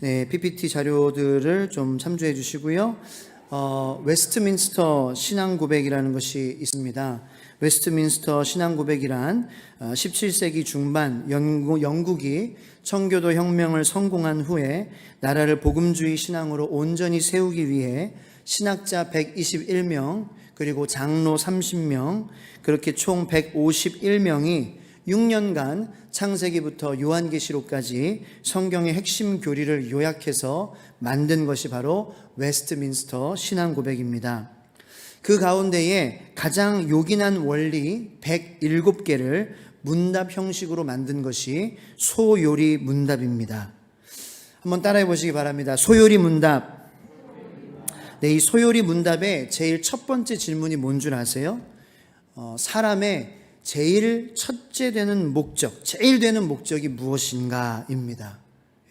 네, PPT 자료들을 좀 참조해 주시고요. 웨스트민스터 신앙고백이라는 것이 있습니다. 웨스트민스터 신앙고백이란 17세기 중반 영국이 청교도 혁명을 성공한 후에 나라를 복음주의 신앙으로 온전히 세우기 위해 신학자 121명 그리고 장로 30명 그렇게 총 151명이 6년간 창세기부터 요한계시록까지 성경의 핵심 교리를 요약해서 만든 것이 바로 웨스트민스터 신앙고백입니다. 그 가운데에 가장 요긴한 원리 107개를 문답 형식으로 만든 것이 소요리 문답입니다. 한번 따라해 보시기 바랍니다. 소요리 문답. 네, 이 소요리 문답의 제일 첫 번째 질문이 뭔 줄 아세요? 사람의 제일 첫째 되는 목적, 제일 되는 목적이 무엇인가입니다.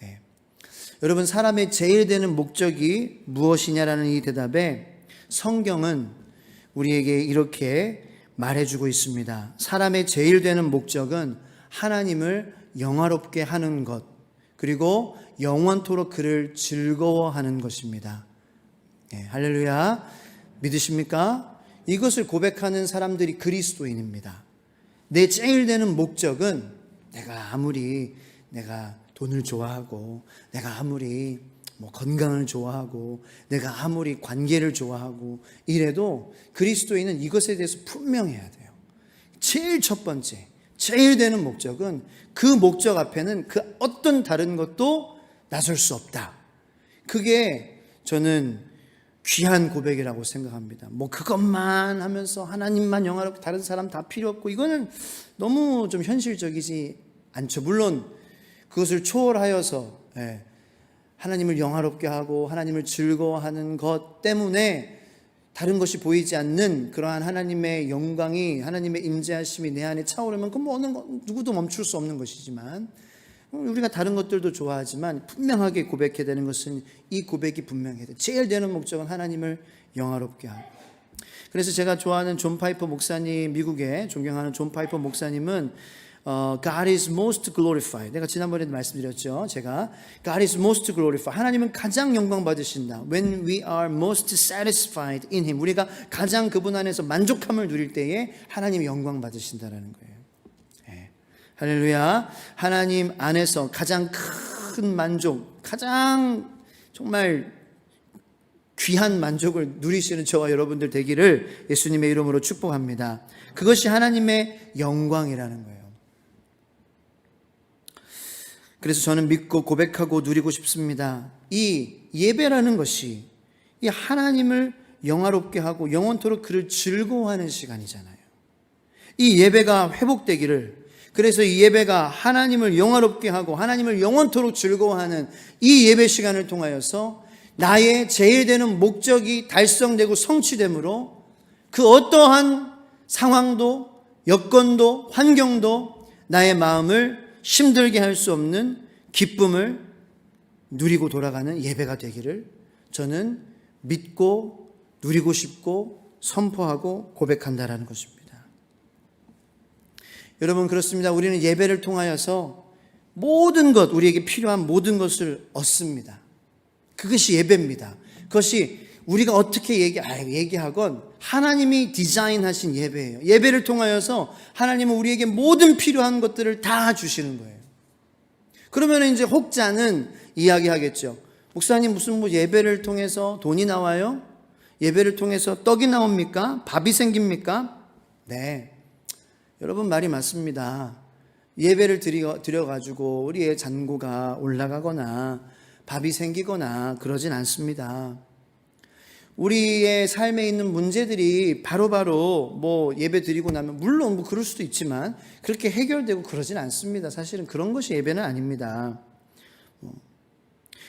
예. 여러분, 사람의 제일 되는 목적이 무엇이냐라는 이 대답에 성경은 우리에게 이렇게 말해주고 있습니다. 사람의 제일 되는 목적은 하나님을 영화롭게 하는 것, 그리고 영원토록 그를 즐거워하는 것입니다. 예, 할렐루야. 믿으십니까? 이것을 고백하는 사람들이 그리스도인입니다. 내 제일 되는 목적은 내가 돈을 좋아하고, 내가 아무리 건강을 좋아하고, 내가 아무리 관계를 좋아하고 이래도 그리스도인은 이것에 대해서 분명해야 돼요. 제일 첫 번째, 제일 되는 목적은 그 목적 앞에는 그 어떤 다른 것도 나설 수 없다. 그게 저는 귀한 고백이라고 생각합니다. 그것만 하면서 하나님만 영화롭고 다른 사람 다 필요 없고, 이거는 너무 좀 현실적이지 않죠. 물론 그것을 초월하여서 하나님을 영화롭게 하고 하나님을 즐거워하는 것 때문에 다른 것이 보이지 않는 그러한 하나님의 영광이, 하나님의 임재하심이 내 안에 차오르면 그건 누구도 멈출 수 없는 것이지만, 우리가 다른 것들도 좋아하지만 분명하게 고백해야 되는 것은 이 고백이 분명해야 돼요. 제일 되는 목적은 하나님을 영화롭게 하고. 그래서 제가 좋아하는 존 파이퍼 목사님, 미국에 존경하는 존 파이퍼 목사님은 God is most glorified. 내가 지난번에도 말씀드렸죠. 제가 God is most glorified. 하나님은 가장 영광 받으신다. When we are most satisfied in Him. 우리가 가장 그분 안에서 만족함을 누릴 때에 하나님이 영광 받으신다라는 거예요. 할렐루야. 하나님 안에서 가장 큰 만족, 가장 정말 귀한 만족을 누리시는 저와 여러분들 되기를 예수님의 이름으로 축복합니다. 그것이 하나님의 영광이라는 거예요. 그래서 저는 믿고 고백하고 누리고 싶습니다. 이 예배라는 것이 이 하나님을 영화롭게 하고 영원토록 그를 즐거워하는 시간이잖아요. 이 예배가 회복되기를, 그래서 이 예배가 하나님을 영화롭게 하고 하나님을 영원토록 즐거워하는 이 예배 시간을 통하여서 나의 제일 되는 목적이 달성되고 성취되므로 그 어떠한 상황도 여건도 환경도 나의 마음을 힘들게 할 수 없는 기쁨을 누리고 돌아가는 예배가 되기를 저는 믿고 누리고 싶고 선포하고 고백한다라는 것입니다. 여러분, 그렇습니다. 우리는 예배를 통하여서 모든 것, 우리에게 필요한 모든 것을 얻습니다. 그것이 예배입니다. 그것이 우리가 어떻게 얘기하건 하나님이 디자인하신 예배예요. 예배를 통하여서 하나님은 우리에게 모든 필요한 것들을 다 주시는 거예요. 그러면 이제 혹자는 이야기하겠죠. 목사님, 무슨 예배를 통해서 돈이 나와요? 예배를 통해서 떡이 나옵니까? 밥이 생깁니까? 네, 여러분 말이 맞습니다. 예배를 드려가지고 우리의 잔고가 올라가거나 밥이 생기거나 그러진 않습니다. 우리의 삶에 있는 문제들이 바로바로 예배 드리고 나면 물론 그럴 수도 있지만 그렇게 해결되고 그러진 않습니다. 사실은 그런 것이 예배는 아닙니다.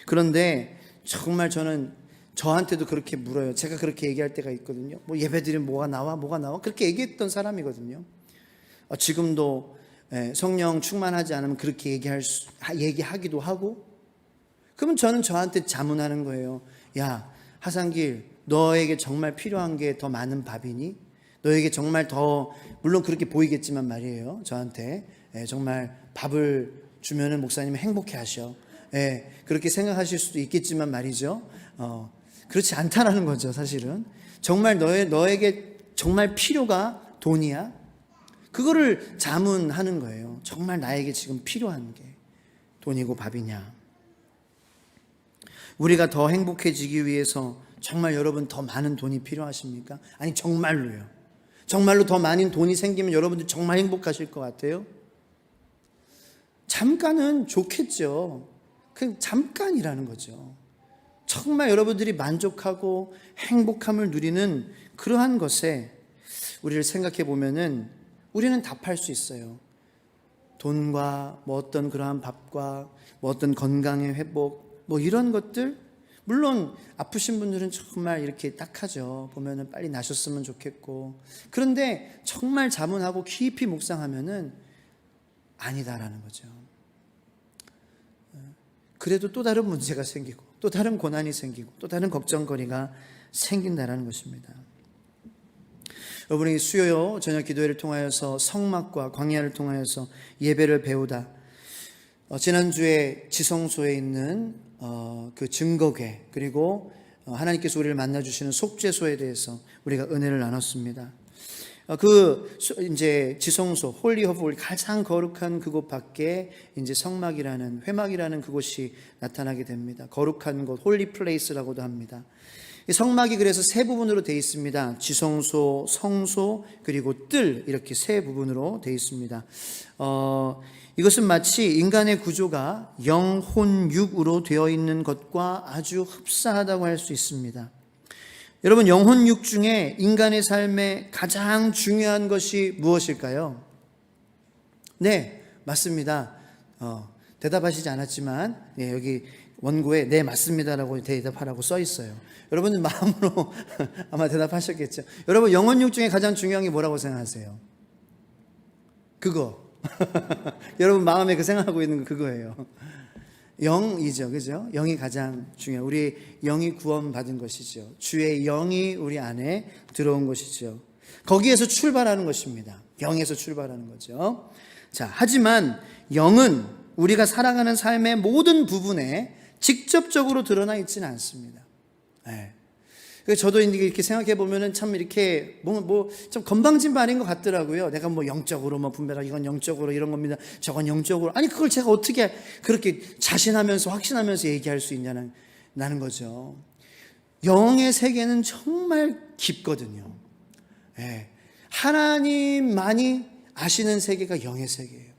그런데 정말 저는 저한테도 그렇게 물어요. 제가 그렇게 얘기할 때가 있거든요. 예배 드리면 뭐가 나와? 그렇게 얘기했던 사람이거든요. 지금도 성령 충만하지 않으면 그렇게 얘기하기도 하고. 그러면 저는 저한테 자문하는 거예요. 야, 하상길, 너에게 정말 필요한 게 더 많은 밥이니? 너에게 정말 더, 물론 그렇게 보이겠지만 말이에요. 저한테 정말 밥을 주면은 목사님은 행복해 하셔. 그렇게 생각하실 수도 있겠지만 말이죠. 그렇지 않다라는 거죠, 사실은. 정말 너에게 정말 필요가 돈이야? 그거를 자문하는 거예요. 정말 나에게 지금 필요한 게 돈이고 밥이냐? 우리가 더 행복해지기 위해서 정말 여러분 더 많은 돈이 필요하십니까? 아니, 정말로요. 정말로 더 많은 돈이 생기면 여러분들 정말 행복하실 것 같아요? 잠깐은 좋겠죠. 그냥 잠깐이라는 거죠. 정말 여러분들이 만족하고 행복함을 누리는 그러한 것에 우리를 생각해 보면은 우리는 답할 수 있어요. 돈과 뭐 어떤 그러한 밥과 뭐 어떤 건강의 회복 뭐 이런 것들, 물론 아프신 분들은 정말 이렇게 딱하죠. 보면은 빨리 나셨으면 좋겠고. 그런데 정말 자문하고 깊이 묵상하면은 아니다라는 거죠. 그래도 또 다른 문제가 생기고 또 다른 고난이 생기고 또 다른 걱정거리가 생긴다라는 것입니다. 여러분이 수요 저녁 기도회를 통하여서 성막과 광야를 통하여서 예배를 배우다, 지난주에 지성소에 있는 그 증거궤, 그리고 하나님께서 우리를 만나주시는 속죄소에 대해서 우리가 은혜를 나눴습니다. 이제 지성소, 홀리 오브 홀리, 가장 거룩한 그곳 밖에 이제 성막이라는, 회막이라는 그곳이 나타나게 됩니다. 거룩한 곳, 홀리 플레이스라고도 합니다. 이 성막이 그래서 세 부분으로 되어 있습니다. 지성소, 성소, 그리고 뜰, 이렇게 세 부분으로 되어 있습니다. 이것은 마치 인간의 구조가 영혼육으로 되어 있는 것과 아주 흡사하다고 할 수 있습니다. 여러분, 영혼육 중에 인간의 삶에 가장 중요한 것이 무엇일까요? 네, 맞습니다. 대답하시지 않았지만 여기 원고에 네, 맞습니다라고 대답하라고 써 있어요. 여러분은 마음으로 아마 대답하셨겠죠. 여러분, 영혼육 중에 가장 중요한 게 뭐라고 생각하세요? 그거. 여러분 마음에 그 생각하고 있는 거 그거예요. 영이죠, 그죠? 영이 가장 중요해요. 우리 영이 구원받은 것이죠. 주의 영이 우리 안에 들어온 것이죠. 거기에서 출발하는 것입니다. 영에서 출발하는 거죠. 자, 하지만 영은 우리가 살아가는 삶의 모든 부분에 직접적으로 드러나 있지는 않습니다. 네. 저도 이렇게 생각해 보면은 참 이렇게 좀 건방진반인 것 같더라고요. 내가 뭐 영적으로 뭐 분별하고 이건 영적으로 이런 겁니다. 저건 영적으로. 아니, 그걸 제가 어떻게 그렇게 자신하면서 확신하면서 얘기할 수 있냐는 거죠. 영의 세계는 정말 깊거든요. 네. 하나님만이 아시는 세계가 영의 세계예요.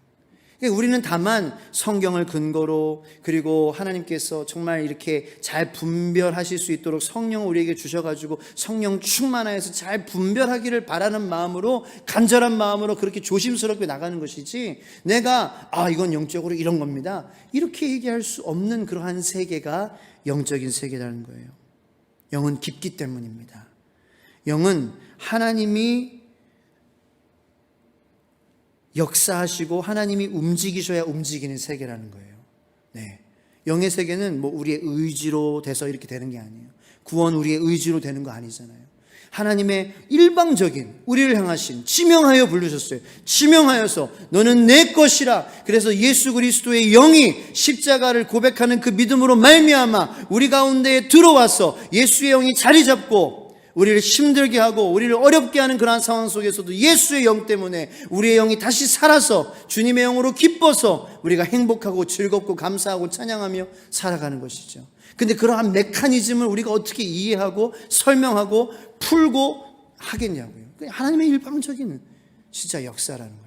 우리는 다만 성경을 근거로, 그리고 하나님께서 정말 이렇게 잘 분별하실 수 있도록 성령을 우리에게 주셔가지고 성령 충만하여서 잘 분별하기를 바라는 마음으로, 간절한 마음으로 그렇게 조심스럽게 나가는 것이지, 내가 이건 영적으로 이런 겁니다, 이렇게 얘기할 수 없는 그러한 세계가 영적인 세계라는 거예요. 영은 깊기 때문입니다. 영은 하나님이 역사하시고 하나님이 움직이셔야 움직이는 세계라는 거예요. 네. 영의 세계는 뭐 우리의 의지로 돼서 이렇게 되는 게 아니에요. 구원 우리의 의지로 되는 거 아니잖아요. 하나님의 일방적인 우리를 향하신, 지명하여 부르셨어요. 지명하여서 너는 내 것이라. 그래서 예수 그리스도의 영이 십자가를 고백하는 그 믿음으로 말미암아 우리 가운데에 들어와서 예수의 영이 자리 잡고 우리를 힘들게 하고 우리를 어렵게 하는 그러한 상황 속에서도 예수의 영 때문에 우리의 영이 다시 살아서 주님의 영으로 기뻐서 우리가 행복하고 즐겁고 감사하고 찬양하며 살아가는 것이죠. 근데 그러한 메커니즘을 우리가 어떻게 이해하고 설명하고 풀고 하겠냐고요. 하나님의 일방적인 진짜 역사라는 거죠.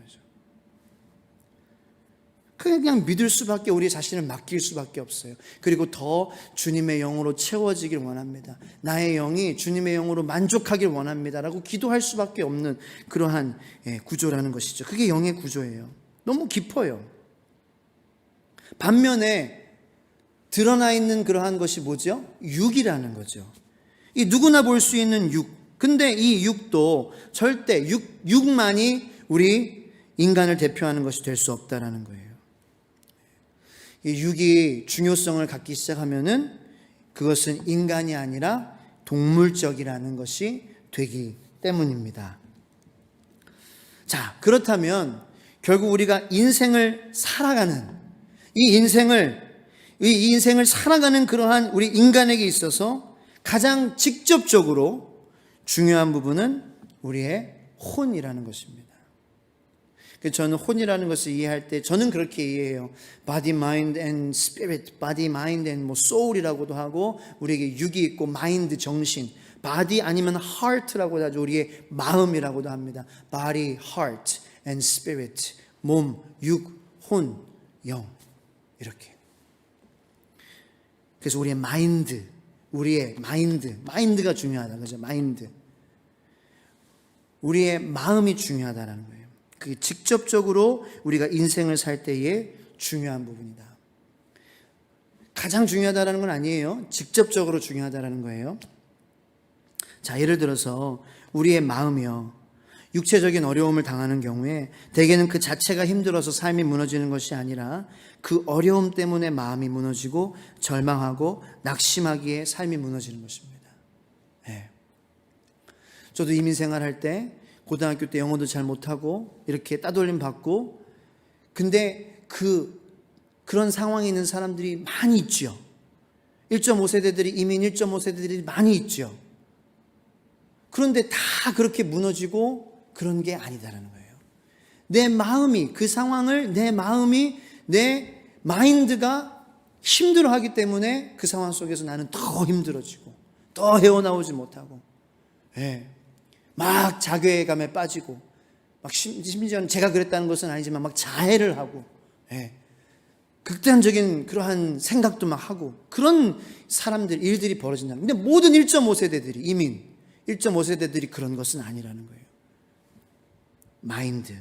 그냥 믿을 수밖에, 우리 자신을 맡길 수밖에 없어요. 그리고 더 주님의 영으로 채워지길 원합니다. 나의 영이 주님의 영으로 만족하길 원합니다라고 기도할 수밖에 없는 그러한 구조라는 것이죠. 그게 영의 구조예요. 너무 깊어요. 반면에 드러나 있는 그러한 것이 뭐죠? 육이라는 거죠. 이 누구나 볼 수 있는 육. 근데 이 육도 절대 육만이 우리 인간을 대표하는 것이 될 수 없다라는 거예요. 이 육이 중요성을 갖기 시작하면은 그것은 인간이 아니라 동물적이라는 것이 되기 때문입니다. 자, 그렇다면 결국 우리가 인생을 살아가는 이 인생을 이 인생을 살아가는 그러한 우리 인간에게 있어서 가장 직접적으로 중요한 부분은 우리의 혼이라는 것입니다. 그래서 저는 혼이라는 것을 이해할 때 저는 그렇게 이해해요. Body, mind and spirit, body, mind and 뭐 soul이라고도 하고 우리에게 육이 있고 mind, 정신, body 아니면 heart라고도 하죠. 우리의 마음이라고도 합니다. Body, heart and spirit, 몸, 육, 혼, 영 이렇게. 그래서 우리의 마인드가 중요하다. 그죠? 마인드. 우리의 마음이 중요하다는 거예요. 그게 직접적으로 우리가 인생을 살 때의 중요한 부분이다. 가장 중요하다는 건 아니에요. 직접적으로 중요하다는 거예요. 자, 예를 들어서 우리의 마음이요. 육체적인 어려움을 당하는 경우에 대개는 그 자체가 힘들어서 삶이 무너지는 것이 아니라 그 어려움 때문에 마음이 무너지고 절망하고 낙심하기에 삶이 무너지는 것입니다. 네. 저도 이민생활할 때 고등학교 때 영어도 잘 못하고 이렇게 따돌림 받고 근데 그런 상황에 있는 사람들이 많이 있죠. 1.5세대들이 이민 1.5세대들이 많이 있죠. 그런데 다 그렇게 무너지고 그런 게 아니다라는 거예요. 내 마음이 그 상황을 내 마인드가 힘들어하기 때문에 그 상황 속에서 나는 더 힘들어지고 더 헤어나오지 못하고 막 자괴감에 빠지고 막 심지어는 제가 그랬다는 것은 아니지만 막 자해를 하고 극단적인 그러한 생각도 막 하고 그런 일들이 벌어진다는 거예요. 근데 모든 1.5세대들이 이민 1.5세대들이 그런 것은 아니라는 거예요. 마인드.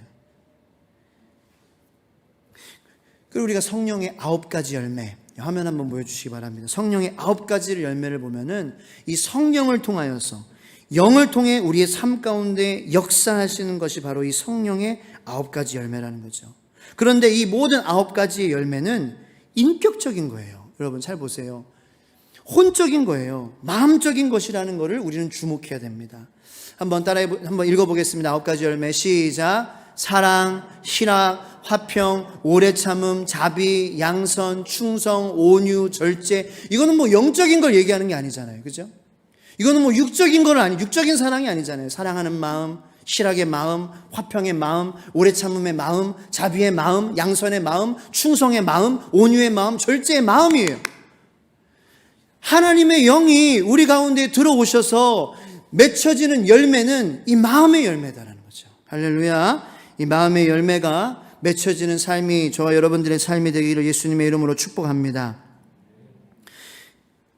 그리고 우리가 성령의 9가지 열매, 화면 한번 보여주시기 바랍니다. 성령의 9가지 열매를 보면은 이 성령을 통하여서 영을 통해 우리의 삶 가운데 역사하시는 것이 바로 이 성령의 9가지 열매라는 거죠. 그런데 이 모든 9가지의 열매는 인격적인 거예요. 여러분 잘 보세요. 혼적인 거예요. 마음적인 것이라는 것을 우리는 주목해야 됩니다. 한번 읽어보겠습니다. 9가지 열매 시작. 사랑, 희락, 화평, 오래 참음, 자비, 양선, 충성, 온유, 절제. 이거는 뭐 영적인 걸 얘기하는 게 아니잖아요. 그죠? 이거는 뭐 육적인 사랑이 아니잖아요. 사랑하는 마음, 희락의 마음, 화평의 마음, 오래 참음의 마음, 자비의 마음, 양선의 마음, 충성의 마음, 온유의 마음, 절제의 마음이에요. 하나님의 영이 우리 가운데 들어오셔서 맺혀지는 열매는 이 마음의 열매다라는 거죠. 할렐루야. 이 마음의 열매가 맺혀지는 삶이 저와 여러분들의 삶이 되기를 예수님의 이름으로 축복합니다.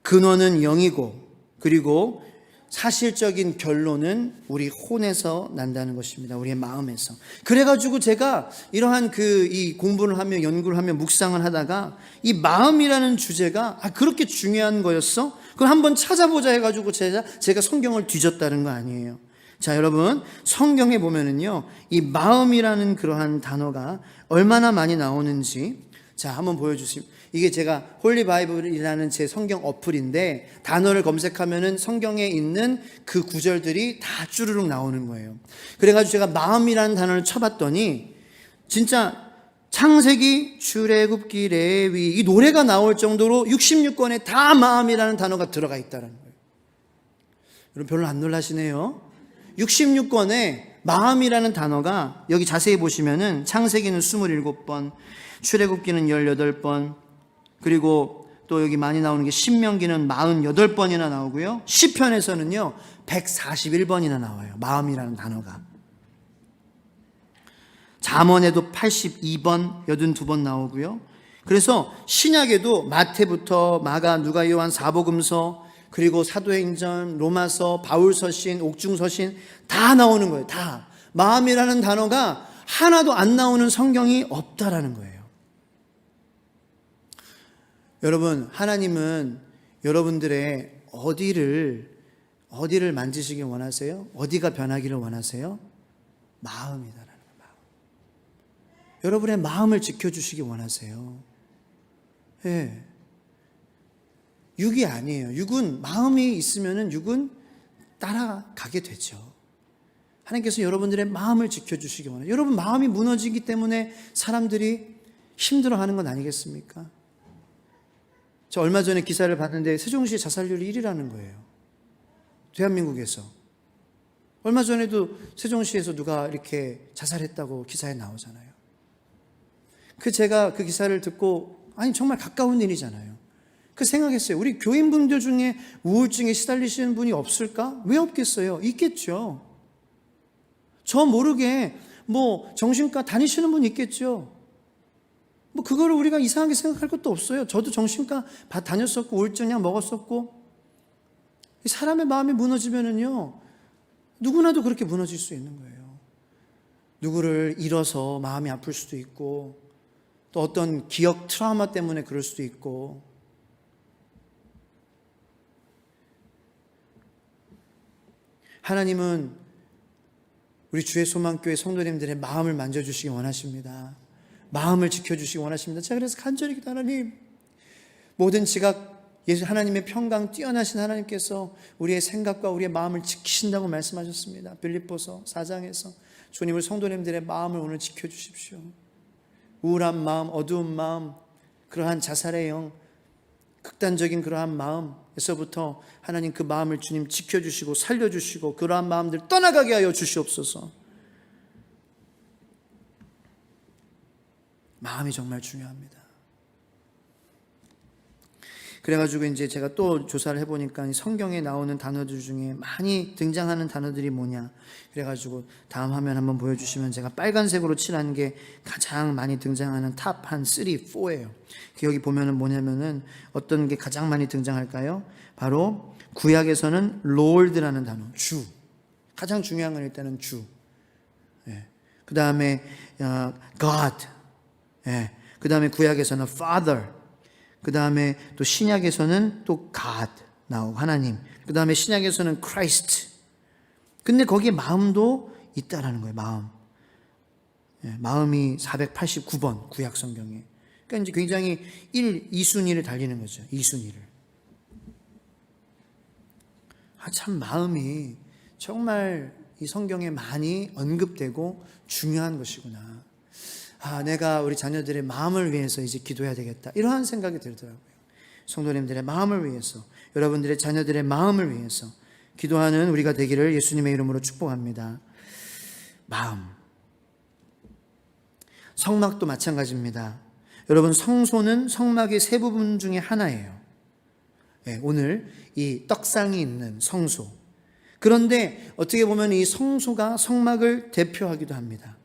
근원은 영이고 그리고 사실적인 결론은 우리 혼에서 난다는 것입니다. 우리의 마음에서. 그래가지고 제가 이러한 이 공부를 하며 연구를 하며 묵상을 하다가 이 마음이라는 주제가 그렇게 중요한 거였어? 그걸 한번 찾아보자 해가지고 제가 성경을 뒤졌다는 거 아니에요. 자, 여러분 성경에 보면은요 이 마음이라는 그러한 단어가 얼마나 많이 나오는지 자 한번 보여주시면 이게 제가 홀리바이블이라는 제 성경 어플인데 단어를 검색하면은 성경에 있는 그 구절들이 다 쭈르륵 나오는 거예요. 그래가지고 제가 마음이라는 단어를 쳐봤더니 진짜 창세기, 출애굽기, 레위 이 노래가 나올 정도로 66권에 다 마음이라는 단어가 들어가 있다는 거예요. 여러분 별로 안 놀라시네요. 66권에 마음이라는 단어가 여기 자세히 보시면은 창세기는 27번, 출애굽기는 18번, 그리고 또 여기 많이 나오는 게 신명기는 48번이나 나오고요. 시편에서는요 141번이나 나와요. 마음이라는 단어가. 잠언에도 82번, 82번 나오고요. 그래서 신약에도 마태부터 마가, 누가, 요한, 사복음서, 그리고 사도행전, 로마서, 바울서신, 옥중서신 다 나오는 거예요. 다. 마음이라는 단어가 하나도 안 나오는 성경이 없다라는 거예요. 여러분, 하나님은 여러분들의 어디를 만지시길 원하세요? 어디가 변하기를 원하세요? 마음이다라는 거예요. 마음. 여러분의 마음을 지켜주시기 원하세요. 예. 육이 아니에요. 육은 마음이 있으면은 육은 따라가게 되죠. 하나님께서 여러분들의 마음을 지켜주시기 원해요. 여러분 마음이 무너지기 때문에 사람들이 힘들어하는 건 아니겠습니까? 저 얼마 전에 기사를 봤는데 세종시 자살률이 1위라는 거예요. 대한민국에서. 얼마 전에도 세종시에서 누가 이렇게 자살했다고 기사에 나오잖아요. 제가 그 기사를 듣고, 아니 정말 가까운 일이잖아요. 생각했어요. 우리 교인분들 중에 우울증에 시달리시는 분이 없을까? 왜 없겠어요? 있겠죠. 저 모르게 정신과 다니시는 분 있겠죠. 그거를 우리가 이상하게 생각할 것도 없어요. 저도 정신과 다녔었고 우울증약 먹었었고. 사람의 마음이 무너지면은요, 누구나도 그렇게 무너질 수 있는 거예요. 누구를 잃어서 마음이 아플 수도 있고, 또 어떤 기억 트라우마 때문에 그럴 수도 있고. 하나님은 우리 주의 소망교회 성도님들의 마음을 만져주시기 원하십니다. 마음을 지켜주시기 원하십니다. 제가 그래서 간절히 기도, 하나님, 모든 지각, 하나님의 평강 뛰어나신 하나님께서 우리의 생각과 우리의 마음을 지키신다고 말씀하셨습니다. 빌립보서 4장에서 주님을 성도님들의 마음을 오늘 지켜주십시오. 우울한 마음, 어두운 마음, 그러한 자살의 영, 극단적인 그러한 마음에서부터 하나님 그 마음을 주님 지켜주시고 살려주시고 그러한 마음들 떠나가게 하여 주시옵소서. 마음이 정말 중요합니다. 그래가지고 이제 제가 또 조사를 해보니까 성경에 나오는 단어들 중에 많이 등장하는 단어들이 뭐냐. 그래가지고 다음 화면 한번 보여주시면 제가 빨간색으로 칠한 게 가장 많이 등장하는 탑 한 3, 4예요. 여기 보면은 뭐냐면은 어떤 게 가장 많이 등장할까요? 바로 구약에서는 Lord라는 단어, 주. 가장 중요한 건 일단은 주. 그 다음에 God. 그 다음에 구약에서는 Father. 그 다음에 또 신약에서는 또 God 나오고 하나님. 그 다음에 신약에서는 Christ. 근데 거기에 마음도 있다라는 거예요. 마음. 마음이 489번 구약 성경에. 그러니까 이제 굉장히 2순위를 달리는 거죠. 2순위를. 참 마음이 정말 이 성경에 많이 언급되고 중요한 것이구나. 내가 우리 자녀들의 마음을 위해서 이제 기도해야 되겠다. 이러한 생각이 들더라고요. 성도님들의 마음을 위해서, 여러분들의 자녀들의 마음을 위해서 기도하는 우리가 되기를 예수님의 이름으로 축복합니다. 마음. 성막도 마찬가지입니다. 여러분, 성소는 성막의 세 부분 중에 하나예요. 오늘 이 떡상이 있는 성소. 그런데 어떻게 보면 이 성소가 성막을 대표하기도 합니다.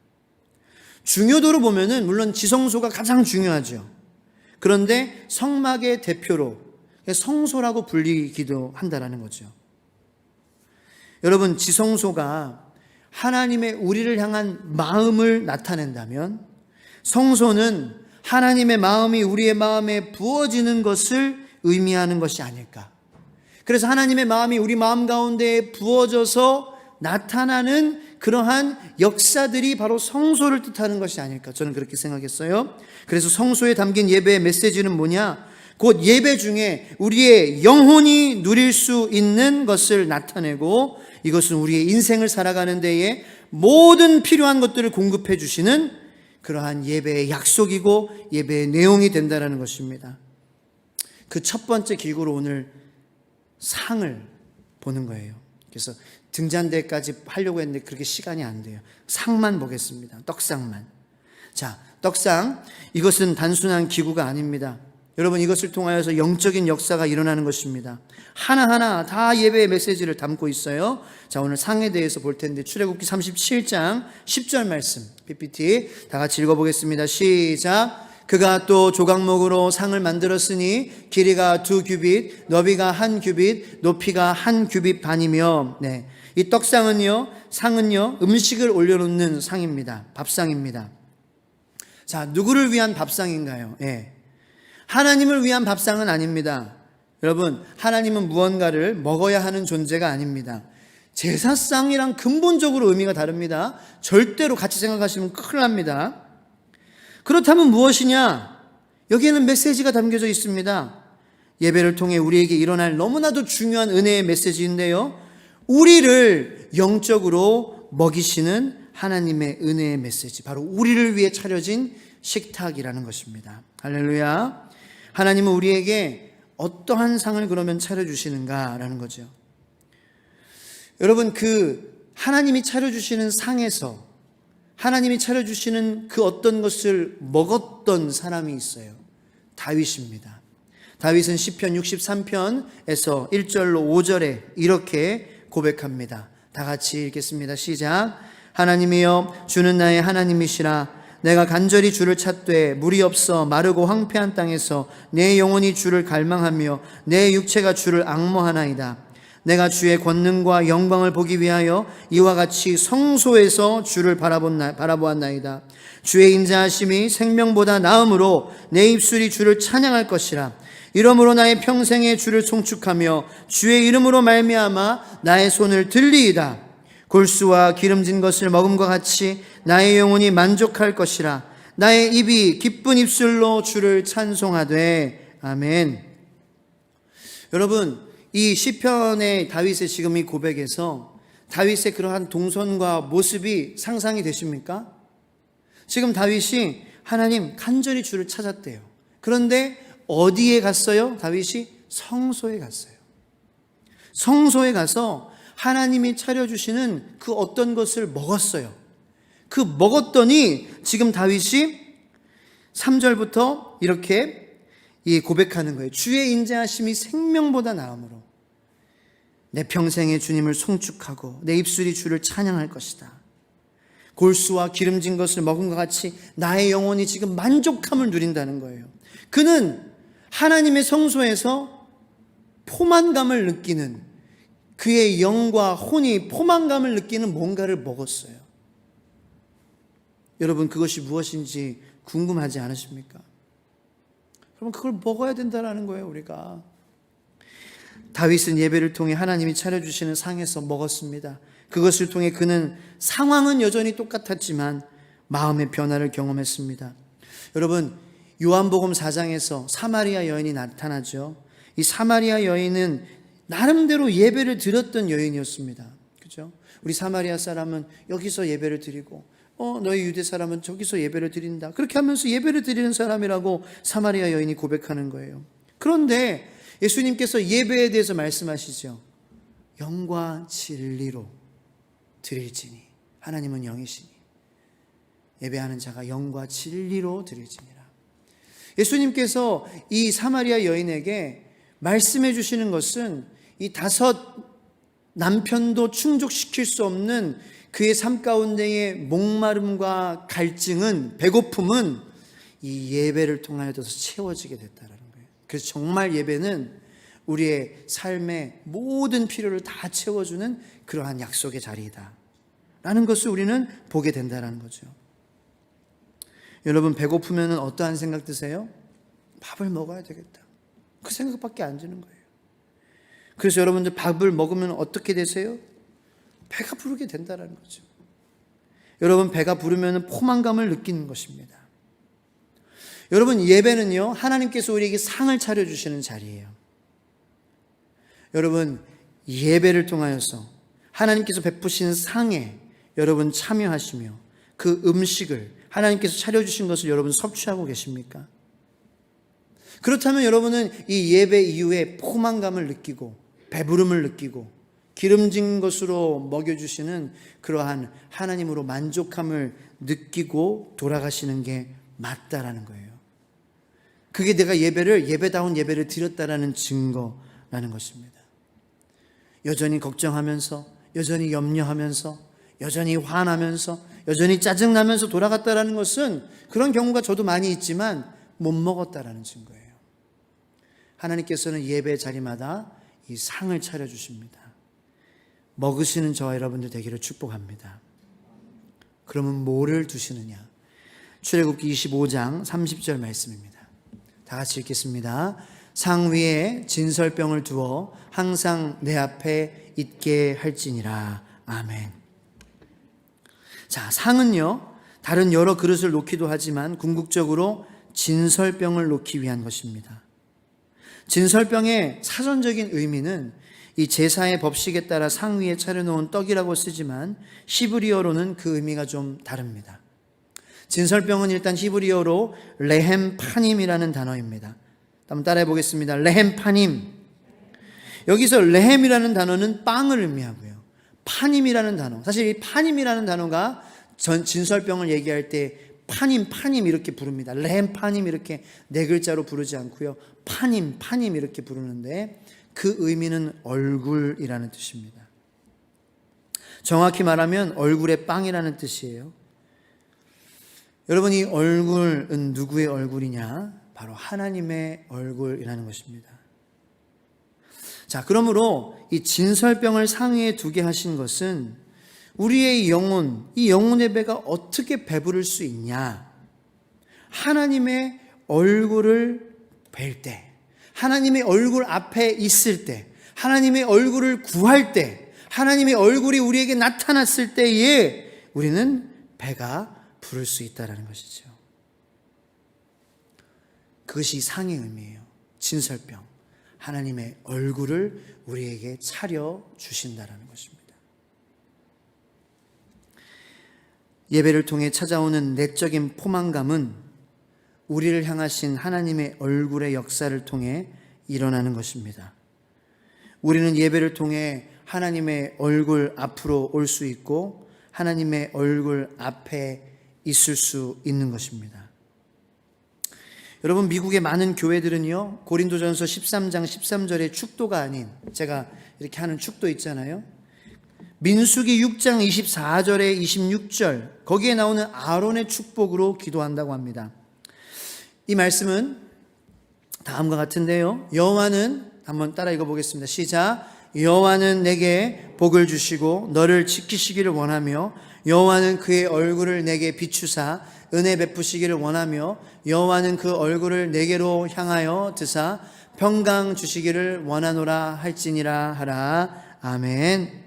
중요도로 보면은 물론 지성소가 가장 중요하죠. 그런데 성막의 대표로 성소라고 불리기도 한다라는 거죠. 여러분, 지성소가 하나님의 우리를 향한 마음을 나타낸다면 성소는 하나님의 마음이 우리의 마음에 부어지는 것을 의미하는 것이 아닐까. 그래서 하나님의 마음이 우리 마음 가운데 부어져서 나타나는 그러한 역사들이 바로 성소를 뜻하는 것이 아닐까. 저는 그렇게 생각했어요. 그래서 성소에 담긴 예배의 메시지는 뭐냐? 곧 예배 중에 우리의 영혼이 누릴 수 있는 것을 나타내고, 이것은 우리의 인생을 살아가는 데에 모든 필요한 것들을 공급해 주시는 그러한 예배의 약속이고 예배의 내용이 된다는 것입니다. 그 첫 번째 기구로 오늘 상을 보는 거예요. 그래서 등잔대까지 하려고 했는데 그렇게 시간이 안 돼요. 상만 보겠습니다. 떡상만. 자, 떡상. 이것은 단순한 기구가 아닙니다. 여러분, 이것을 통하여서 영적인 역사가 일어나는 것입니다. 하나하나 다 예배의 메시지를 담고 있어요. 자, 오늘 상에 대해서 볼 텐데 출애굽기 37장 10절 말씀 PPT 다 같이 읽어보겠습니다. 시작. 그가 또 조각목으로 상을 만들었으니 길이가 2규빗, 너비가 1규빗, 높이가 1규빗 반이며, 이 떡상은요, 상은요, 음식을 올려놓는 상입니다. 밥상입니다. 자, 누구를 위한 밥상인가요? 하나님을 위한 밥상은 아닙니다. 여러분, 하나님은 무언가를 먹어야 하는 존재가 아닙니다. 제사상이랑 근본적으로 의미가 다릅니다. 절대로 같이 생각하시면 큰일 납니다. 그렇다면 무엇이냐? 여기에는 메시지가 담겨져 있습니다. 예배를 통해 우리에게 일어날 너무나도 중요한 은혜의 메시지인데요, 우리를 영적으로 먹이시는 하나님의 은혜의 메시지, 바로 우리를 위해 차려진 식탁이라는 것입니다. 할렐루야. 하나님은 우리에게 어떠한 상을 그러면 차려주시는가라는 거죠. 여러분, 하나님이 차려주시는 상에서 하나님이 차려주시는 그 어떤 것을 먹었던 사람이 있어요. 다윗입니다. 다윗은 시편 63편에서 1절로 5절에 이렇게 고백합니다. 다 같이 읽겠습니다. 시작. 하나님이여, 주는 나의 하나님이시라. 내가 간절히 주를 찾되 물이 없어 마르고 황폐한 땅에서 내 영혼이 주를 갈망하며 내 육체가 주를 앙모하나이다. 내가 주의 권능과 영광을 보기 위하여 이와 같이 성소에서 주를 바라보았나이다. 주의 인자하심이 생명보다 나음으로 내 입술이 주를 찬양할 것이라. 이러므로 나의 평생에 주를 송축하며 주의 이름으로 말미암아 나의 손을 들리이다. 골수와 기름진 것을 먹음과 같이 나의 영혼이 만족할 것이라. 나의 입이 기쁜 입술로 주를 찬송하되. 아멘. 여러분, 이 시편의 다윗의 지금 이 고백에서 다윗의 그러한 동선과 모습이 상상이 되십니까? 지금 다윗이 하나님 간절히 주를 찾았대요. 그런데 어디에 갔어요? 다윗이 성소에 갔어요. 성소에 가서 하나님이 차려주시는 그 어떤 것을 먹었어요. 그 먹었더니 지금 다윗이 3절부터 이렇게 고백하는 거예요. 주의 인자하심이 생명보다 나음으로 내 평생에 주님을 송축하고 내 입술이 주를 찬양할 것이다. 골수와 기름진 것을 먹은 것 같이 나의 영혼이 지금 만족함을 누린다는 거예요. 그는 하나님의 성소에서 포만감을 느끼는, 그의 영과 혼이 포만감을 느끼는 뭔가를 먹었어요. 여러분, 그것이 무엇인지 궁금하지 않으십니까? 그러면 그걸 먹어야 된다는 거예요, 우리가. 다윗은 예배를 통해 하나님이 차려주시는 상에서 먹었습니다. 그것을 통해 그는 상황은 여전히 똑같았지만 마음의 변화를 경험했습니다. 여러분, 요한복음 4장에서 사마리아 여인이 나타나죠. 이 사마리아 여인은 나름대로 예배를 드렸던 여인이었습니다. 그죠? 우리 사마리아 사람은 여기서 예배를 드리고, 너희 유대 사람은 저기서 예배를 드린다. 그렇게 하면서 예배를 드리는 사람이라고 사마리아 여인이 고백하는 거예요. 그런데 예수님께서 예배에 대해서 말씀하시죠. 영과 진리로 드릴지니, 하나님은 영이시니 예배하는 자가 영과 진리로 드릴지니라. 예수님께서 이 사마리아 여인에게 말씀해 주시는 것은 이 5 남편도 충족시킬 수 없는 그의 삶 가운데의 목마름과 갈증은, 배고픔은 이 예배를 통하여서 채워지게 됐다라는 거예요. 그래서 정말 예배는 우리의 삶의 모든 필요를 다 채워주는 그러한 약속의 자리이다 라는 것을 우리는 보게 된다는 거죠. 여러분, 배고프면 어떠한 생각 드세요? 밥을 먹어야 되겠다, 그 생각밖에 안 드는 거예요. 그래서 여러분들 밥을 먹으면 어떻게 되세요? 배가 부르게 된다는 거죠. 여러분, 배가 부르면 포만감을 느끼는 것입니다. 여러분, 예배는요, 하나님께서 우리에게 상을 차려주시는 자리예요. 여러분, 예배를 통하여서 하나님께서 베푸시는 상에 여러분 참여하시며 그 음식을 하나님께서 차려주신 것을 여러분 섭취하고 계십니까? 그렇다면 여러분은 이 예배 이후에 포만감을 느끼고 배부름을 느끼고 기름진 것으로 먹여주시는 그러한 하나님으로 만족함을 느끼고 돌아가시는 게 맞다라는 거예요. 그게 내가 예배다운 예배를 드렸다라는 증거라는 것입니다. 여전히 걱정하면서, 여전히 염려하면서, 여전히 화나면서, 여전히 짜증나면서 돌아갔다라는 것은, 그런 경우가 저도 많이 있지만 못 먹었다라는 증거예요. 하나님께서는 예배 자리마다 이 상을 차려주십니다. 먹으시는 저와 여러분들 되기를 축복합니다. 그러면 뭐를 두시느냐? 출애굽기 25장 30절 말씀입니다. 다 같이 읽겠습니다. 상 위에 진설병을 두어 항상 내 앞에 있게 할지니라. 아멘. 자, 상은요, 다른 여러 그릇을 놓기도 하지만 궁극적으로 진설병을 놓기 위한 것입니다. 진설병의 사전적인 의미는 이 제사의 법식에 따라 상 위에 차려놓은 떡이라고 쓰지만 히브리어로는 그 의미가 좀 다릅니다. 진설병은 일단 히브리어로 레헴 파님이라는 단어입니다. 한번 따라해 보겠습니다. 레헴 파님. 여기서 레헴이라는 단어는 빵을 의미하고요. 파님이라는 단어. 사실 이 파님이라는 단어가 진설병을 얘기할 때 파님 이렇게 부릅니다. 레헴 파님 이렇게 네 글자로 부르지 않고요. 파님 이렇게 부르는데 그 의미는 얼굴이라는 뜻입니다. 정확히 말하면 얼굴의 빵이라는 뜻이에요. 여러분, 이 얼굴은 누구의 얼굴이냐? 바로 하나님의 얼굴이라는 것입니다. 자, 그러므로 이 진설병을 상위에 두게 하신 것은 우리의 영혼, 이 영혼의 배가 어떻게 배부를 수 있냐? 하나님의 얼굴을 뵐 때, 하나님의 얼굴 앞에 있을 때, 하나님의 얼굴을 구할 때, 하나님의 얼굴이 우리에게 나타났을 때에 우리는 배가 부를 수 있다는 것이죠. 그것이 상의 의미예요. 진설병. 하나님의 얼굴을 우리에게 차려 주신다는 것입니다. 예배를 통해 찾아오는 내적인 포만감은 우리를 향하신 하나님의 얼굴의 역사를 통해 일어나는 것입니다. 우리는 예배를 통해 하나님의 얼굴 앞으로 올 수 있고 하나님의 얼굴 앞에 있을 수 있는 것입니다. 여러분, 미국의 많은 교회들은요, 고린도전서 13장 13절의 축도가 아닌, 제가 이렇게 하는 축도 있잖아요. 민수기 6장 24절에 26절, 거기에 나오는 아론의 축복으로 기도한다고 합니다. 이 말씀은 다음과 같은데요. 여호와는, 한번 따라 읽어보겠습니다. 시작. 여호와는 내게 복을 주시고 너를 지키시기를 원하며 여호와는 그의 얼굴을 내게 비추사 은혜 베푸시기를 원하며 여호와는 그 얼굴을 내게로 향하여 드사 평강 주시기를 원하노라 할지니라 하라. 아멘.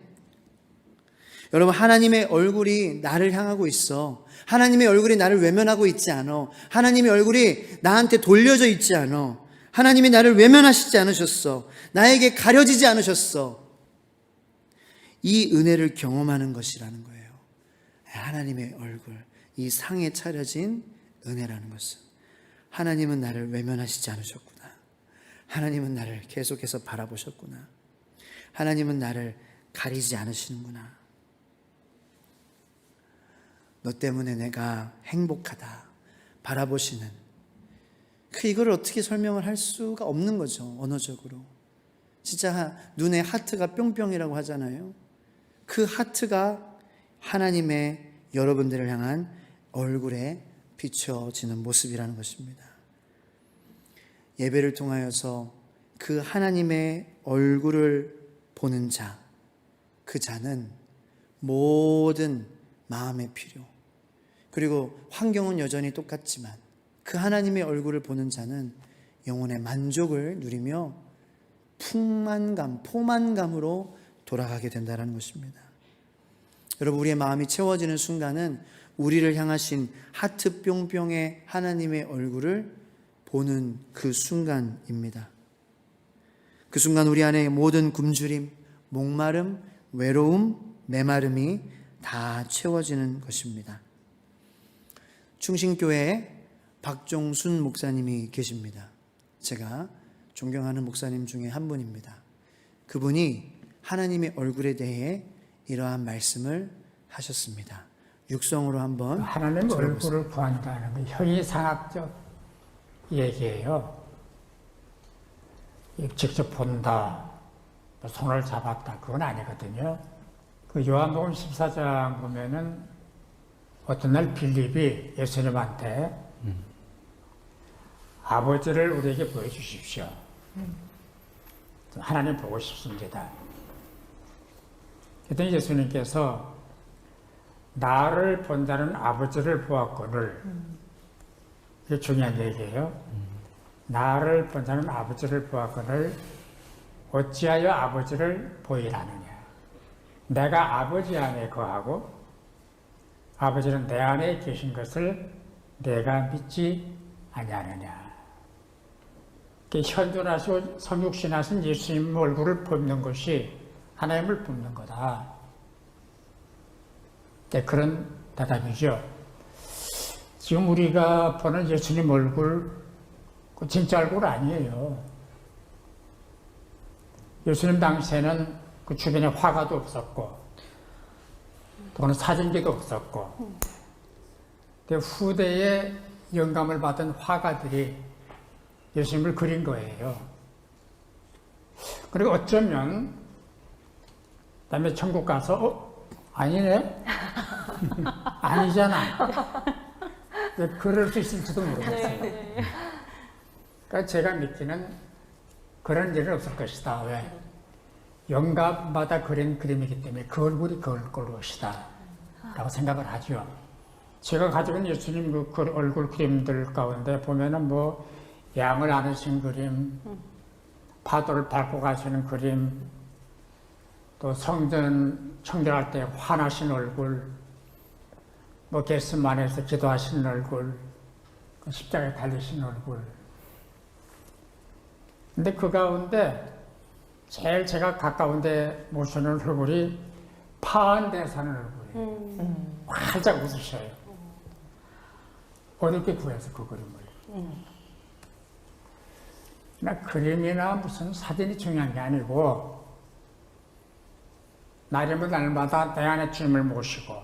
여러분, 하나님의 얼굴이 나를 향하고 있어. 하나님의 얼굴이 나를 외면하고 있지 않아. 하나님의 얼굴이 나한테 돌려져 있지 않아. 하나님이 나를 외면하시지 않으셨어. 나에게 가려지지 않으셨어. 이 은혜를 경험하는 것이라는 거예요. 하나님의 얼굴, 이 상에 차려진 은혜라는 것은 하나님은 나를 외면하시지 않으셨구나. 하나님은 나를 계속해서 바라보셨구나. 하나님은 나를 가리지 않으시는구나. 너 때문에 내가 행복하다 바라보시는, 이걸 어떻게 설명을 할 수가 없는 거죠. 언어적으로. 진짜 눈에 하트가 뿅뿅이라고 하잖아요. 그 하트가 하나님의 여러분들을 향한 얼굴에 비춰지는 모습이라는 것입니다. 예배를 통하여서 그 하나님의 얼굴을 보는 자, 그 자는 모든 마음의 필요, 그리고 환경은 여전히 똑같지만 그 하나님의 얼굴을 보는 자는 영혼의 만족을 누리며 포만감으로 돌아가게 된다는 것입니다. 여러분, 우리의 마음이 채워지는 순간은 우리를 향하신 하트 뿅뿅의 하나님의 얼굴을 보는 그 순간입니다. 그 순간 우리 안에 모든 굶주림, 목마름, 외로움, 메마름이 다 채워지는 것입니다. 충신교회에 박종순 목사님이 계십니다. 제가 존경하는 목사님 중에 한 분입니다. 그분이 하나님의 얼굴에 대해 이러한 말씀을 하셨습니다. 육성으로 한번 하나님 얼굴을 구한다는 건 형이상학적 얘기예요. 직접 본다, 손을 잡았다, 그건 아니거든요. 그 요한복음 14장 보면은 어떤 날 빌립이 예수님한테 아버지를 우리에게 보여주십시오. 하나님 보고 싶습니다. 그랬더니 예수님께서 나를 본다는 아버지를 보았거늘, 이게 중요한 얘기예요. 나를 본다는 아버지를 보았거늘 어찌하여 아버지를 보이라느냐. 내가 아버지 안에 거하고 아버지는 내 안에 계신 것을 내가 믿지 아니하느냐. 현존하시고 성육신하신 예수님 얼굴을 뵙는 것이 하나님을 뵙는 거다. 그런 대답이죠. 지금 우리가 보는 예수님 얼굴, 그 진짜 얼굴 아니에요. 예수님 당시에는 그 주변에 화가도 없었고 또는 사진기도 없었고 후대에 영감을 받은 화가들이 예수님을 그린 거예요. 그리고 어쩌면 그다음에 천국 가서 아니네? 아니잖아. 그럴 수 있을지도 모르겠어요. 그러니까 제가 믿기는 그런 일은 없을 것이다. 왜? 영감마다 그린 그림이기 때문에 그 얼굴이 그 것이다 라고 생각을 하죠. 제가 가지고 있는 예수님 그 얼굴 그림들 가운데 보면은 뭐 양을 안으신 그림, 파도를 밟고 가시는 그림, 또 성전 청결할 때 화나신 얼굴, 뭐 겟세마네에서 기도하시는 얼굴, 십자가에 달리신 얼굴. 근데 그 가운데 제일 제가 가까운데 모시는 얼굴이 파한 데 사는 얼굴이에요. 활짝 웃으셔요. 어렵게 구해서 그 그림을. 나 그림이나 무슨 사진이 중요한 게 아니고 날이면 날마다 내 안에 주님을 모시고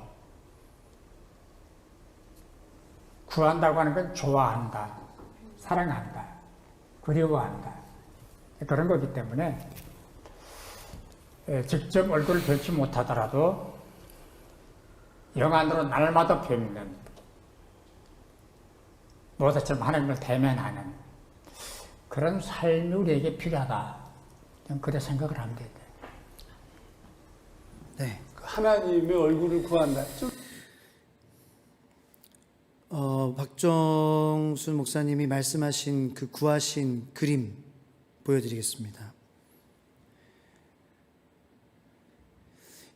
구한다고 하는 건 좋아한다, 사랑한다, 그리워한다 그런 거기 때문에 직접 얼굴을 뵙지 못하더라도 영안으로 날마다 뵙는 모세처럼 하나님을 대면하는 그런 삶이 우리에게 필요하다. 저는 그렇게 생각을 합니다. 네. 하나님의 얼굴을 구한다. 박정순 목사님이 말씀하신 그 구하신 그림 보여드리겠습니다.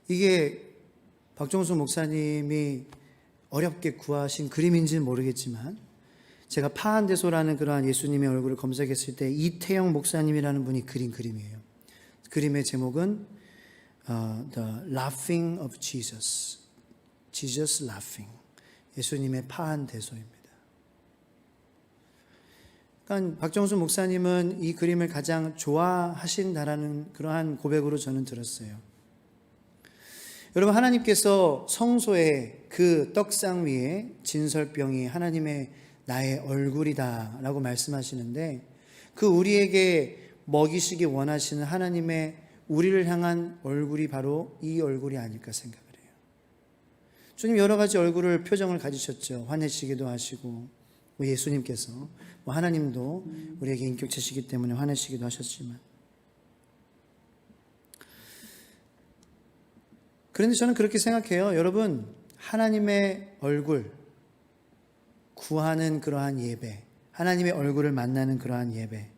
이게 박정순 목사님이 어렵게 구하신 그림인지는 모르겠지만 제가 파한대소라는 그러한 예수님의 얼굴을 검색했을 때 이태영 목사님이라는 분이 그린 그림이에요. 그림의 제목은 The Laughing of Jesus, Jesus Laughing, 예수님의 파한대소입니다. 그러니까 박정순 목사님은 이 그림을 가장 좋아하신다라는 그러한 고백으로 저는 들었어요. 여러분, 하나님께서 성소의 그 떡상 위에 진설병이 하나님의 나의 얼굴이다 라고 말씀하시는데 그 우리에게 먹이시기 원하시는 하나님의 우리를 향한 얼굴이 바로 이 얼굴이 아닐까 생각을 해요. 주님 여러 가지 얼굴을 표정을 가지셨죠. 화내시기도 하시고 예수님께서 하나님도 우리에게 인격체시기 때문에 화내시기도 하셨지만 그런데 저는 그렇게 생각해요. 여러분, 하나님의 얼굴 구하는 그러한 예배, 하나님의 얼굴을 만나는 그러한 예배.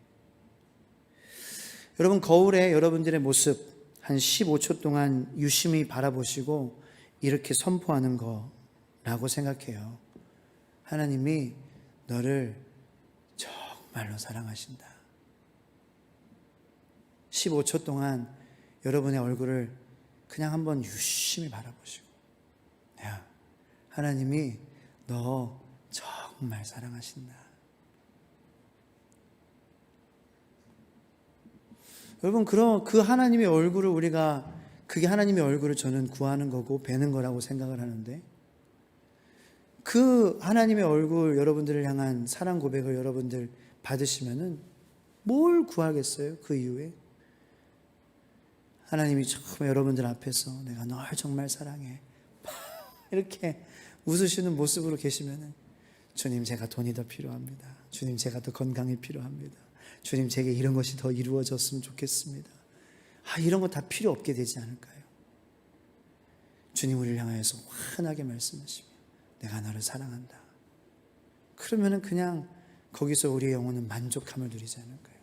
여러분, 거울에 여러분들의 모습 한 15초 동안 유심히 바라보시고 이렇게 선포하는 거라고 생각해요. 하나님이 너를 정말로 사랑하신다. 15초 동안 여러분의 얼굴을 그냥 한번 유심히 바라보시고, 야, 하나님이 너 정말 사랑하신다. 여러분, 그 하나님의 얼굴을 그게 하나님의 얼굴을 저는 구하는 거고 뵈는 거라고 생각을 하는데, 그 하나님의 얼굴 여러분들을 향한 사랑 고백을 여러분들 받으시면은 뭘 구하겠어요? 그 이후에 하나님이 정말 여러분들 앞에서 내가 널 정말 사랑해 이렇게 웃으시는 모습으로 계시면은 주님, 제가 돈이 더 필요합니다. 주님, 제가 더 건강이 필요합니다. 주님, 제게 이런 것이 더 이루어졌으면 좋겠습니다. 이런 거 다 필요 없게 되지 않을까요? 주님 우리를 향하여서 환하게 말씀하시며 내가 너를 사랑한다. 그러면은 그냥 거기서 우리의 영혼은 만족함을 누리지 않을까요?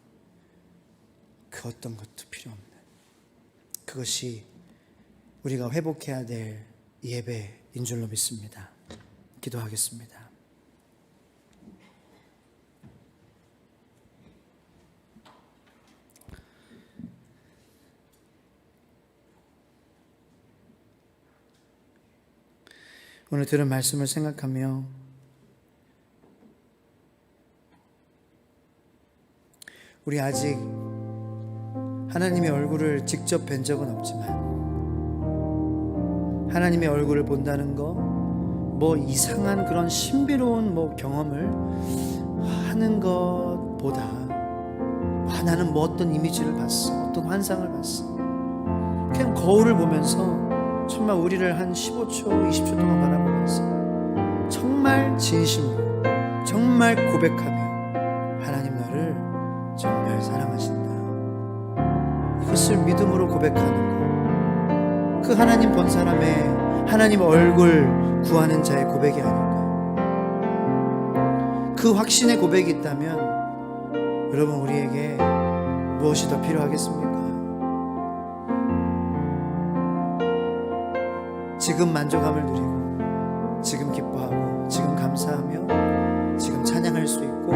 그 어떤 것도 필요 없는, 그것이 우리가 회복해야 될 예배인 줄로 믿습니다. 기도하겠습니다. 오늘 들은 말씀을 생각하며 우리 아직 하나님의 얼굴을 직접 뵌 적은 없지만 하나님의 얼굴을 본다는 거 뭐 이상한 그런 신비로운 뭐 경험을 하는 것보다 나는 뭐 어떤 이미지를 봤어, 어떤 환상을 봤어, 그냥 거울을 보면서 정말 우리를 한 15초, 20초 동안 바라보면서 정말 진심으로 정말 고백하며 하나님 너를 정말 사랑하신다, 이것을 믿음으로 고백하는 것, 그 하나님 본 사람의 하나님 얼굴 구하는 자의 고백이 아닐까요? 그 확신의 고백이 있다면 여러분, 우리에게 무엇이 더 필요하겠습니까? 지금 만족함을 누리고 지금 기뻐하고 지금 감사하며 지금 찬양할 수 있고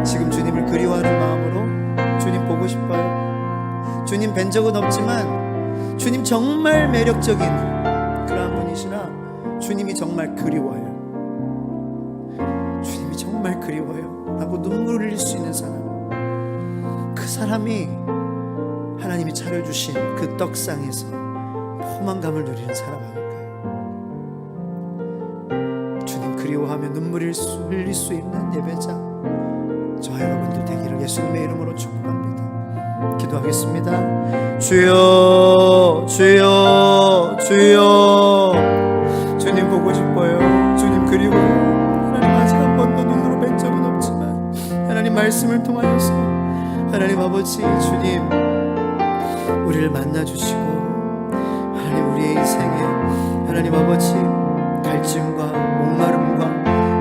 지금 주님을 그리워하는 마음으로 주님 보고 싶어요. 주님 뵌 적은 없지만 주님 정말 매력적인 그러한 분이시라 주님이 정말 그리워요. 주님이 정말 그리워요 라고 눈물을 흘릴 수 있는 사람, 그 사람이 하나님이 차려주신 그 떡상에서 포만감을 누리는 사람 아닐까요? 주님 그리워하며 눈물을 흘릴 수 있는 예배자 저와 여러분들 되기를 예수님의 이름으로 축복합니다. 기도하겠습니다. 주여 주여 주여, 주님 보고 싶어요. 주님 그리워요. 하나님 아직 한 번도 눈으로 뵌 적은 없지만 하나님 말씀을 통하여서 하나님 아버지 주님 우리를 만나주시고 하나님 우리의 인생에 하나님 아버지 갈증과 목마름과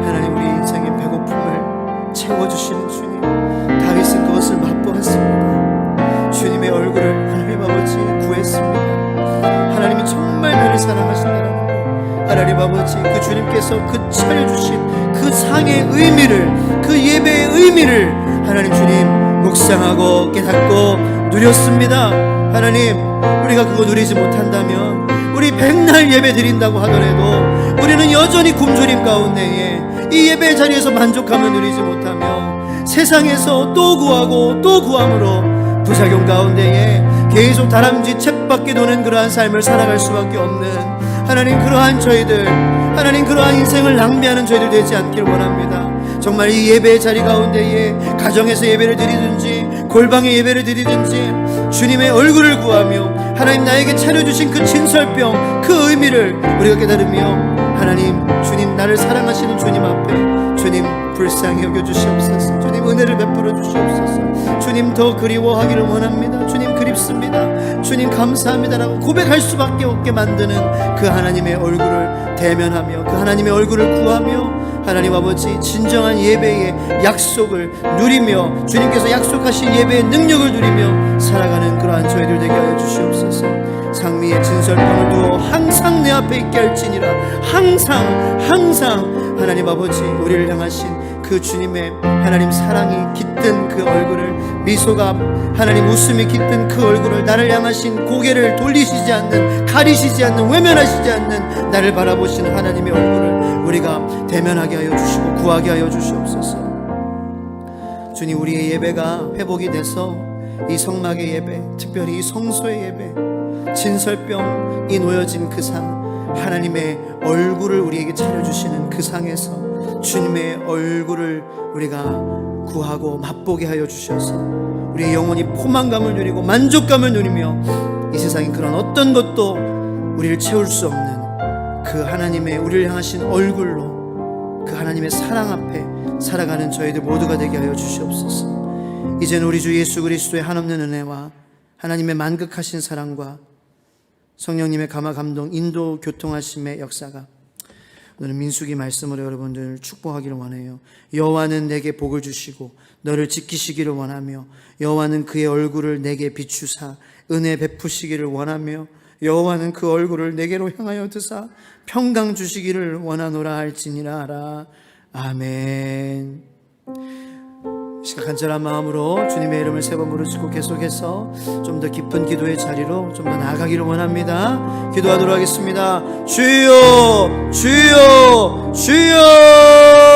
하나님 우리 인생의 배고픔을 채워주시는 주님, 다윗은 그것을 맛보았습니다. 주님의 얼굴을 하나님 아버지 구했습니다. 하나님이 정말 나를 사랑하신다는 것, 하나님 아버지 그 주님께서 그 차려주신 그 상의 의미를, 그 예배의 의미를 하나님 주님 묵상하고 깨닫고 누렸습니다. 하나님 우리가 그거 누리지 못한다면 우리 백날 예배 드린다고 하더라도 우리는 여전히 굶주림 가운데에 이 예배 자리에서 만족함을 누리지 못하며 세상에서 또 구하고 또 구함으로 부작용 가운데에 계속 다람쥐 쳇바퀴 도는 그러한 삶을 살아갈 수밖에 없는 하나님, 그러한 저희들, 하나님 그러한 인생을 낭비하는 저희들 되지 않기를 원합니다. 정말 이 예배의 자리 가운데에 가정에서 예배를 드리든지 골방에 예배를 드리든지 주님의 얼굴을 구하며 하나님 나에게 차려주신 그 진설병, 그 의미를 우리가 깨달으며 하나님 주님 나를 사랑하시는 주님 앞에 주님 불쌍히 여겨주시옵소서. 주님 은혜를 베풀어 주시옵소서. 주님 더 그리워하기를 원합니다. 주님 그립습니다. 주님 감사합니다라고 고백할 수밖에 없게 만드는 그 하나님의 얼굴을 대면하며 그 하나님의 얼굴을 구하며 하나님 아버지 진정한 예배의 약속을 누리며 주님께서 약속하신 예배의 능력을 누리며 살아가는 그러한 저희들 되게 하여 주시옵소서. 상미의 진설병을 두어 항상 내 앞에 있게 할지니라. 항상 하나님 아버지 우리를 향하신 그 주님의 하나님 사랑이 깃든 그 얼굴을, 미소가 하나님 웃음이 깃든 그 얼굴을, 나를 향하신 고개를 돌리시지 않는, 가리시지 않는, 외면하시지 않는 나를 바라보시는 하나님의 얼굴을 우리가 대면하게 하여 주시고 구하게 하여 주시옵소서. 주님 우리의 예배가 회복이 돼서 이 성막의 예배, 특별히 이 성소의 예배, 진설병이 놓여진 그 상, 하나님의 얼굴을 우리에게 차려주시는 그 상에서 주님의 얼굴을 우리가 구하고 맛보게 하여 주셔서 우리의 영혼이 포만감을 누리고 만족감을 누리며 이 세상에 그런 어떤 것도 우리를 채울 수 없는 그 하나님의 우리를 향하신 얼굴로 그 하나님의 사랑 앞에 살아가는 저희들 모두가 되게 하여 주시옵소서. 이제는 우리 주 예수 그리스도의 한없는 은혜와 하나님의 만극하신 사랑과 성령님의 감화 감동 인도 교통하심의 역사가 오늘 민수기 말씀으로 여러분들 축복하기를 원해요. 여호와는 내게 복을 주시고 너를 지키시기를 원하며 여호와는 그의 얼굴을 내게 비추사 은혜 베푸시기를 원하며 여호와는 그 얼굴을 내게로 향하여 드사 평강 주시기를 원하노라 할지니라 하라. 아멘. 시각 간절한 마음으로 주님의 이름을 세 번 부르시고 계속해서 좀 더 깊은 기도의 자리로 좀 더 나아가기를 원합니다. 기도하도록 하겠습니다. 주여 주여 주여